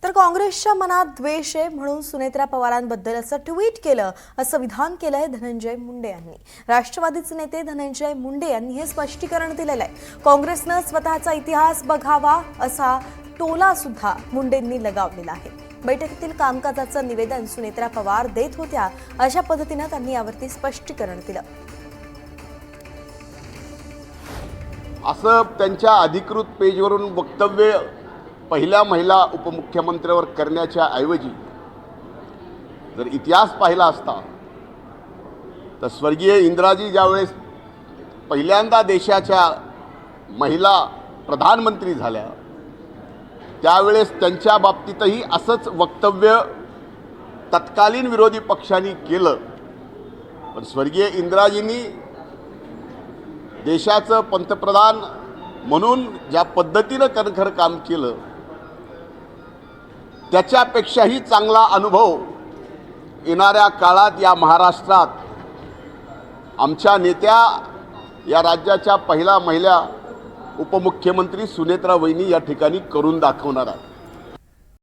तर काँग्रेसच्या मनात द्वेष आहे म्हणून सुनेत्रा पवारांबद्दल असं ट्विट केलं असं विधान केलंय धनंजय मुंडे यांनी। राष्ट्रवादीचे नेते धनंजय मुंडे यांनी हे स्पष्टीकरण दिलेलं आहे। काँग्रेसनं स्वतःचा इतिहास बघावा असा टोला सुद्धा मुंडेंनी लगावलेला आहे। बैठकीतील कामकाजाचं निवेदन सुनेत्रा पवार देत होत्या अशा पद्धतीने त्यांनी यावरती स्पष्टीकरण दिलं। असं त्यांच्या अधिकृत पेजवरून वक्तव्य पहिल्या महिला उपमुख्यमंत्र्यावर करण्याच्या ऐवजी जर इतिहास पाहिला असता तर स्वर्गीय इंदिराजी ज्यावेळेस पहिल्यांदा देशाच्या महिला प्रधानमंत्री झाल्या त्यावेळेस त्यांच्या बाबतीतही असंच वक्तव्य तत्कालीन विरोधी पक्षांनी केलं। पण स्वर्गीय इंदिराजींनी देशाचं पंतप्रधान म्हणून ज्या पद्धतीनं कणखर काम केलं त्याच्यापेक्षाही चांगला अनुभव येणाऱ्या काळात या महाराष्ट्रात आमच्या नेत्या या राज्याच्या पहिल्या महिला उपमुख्यमंत्री सुनेत्रा वहिनी या ठिकाणी करून दाखवणार आहेत।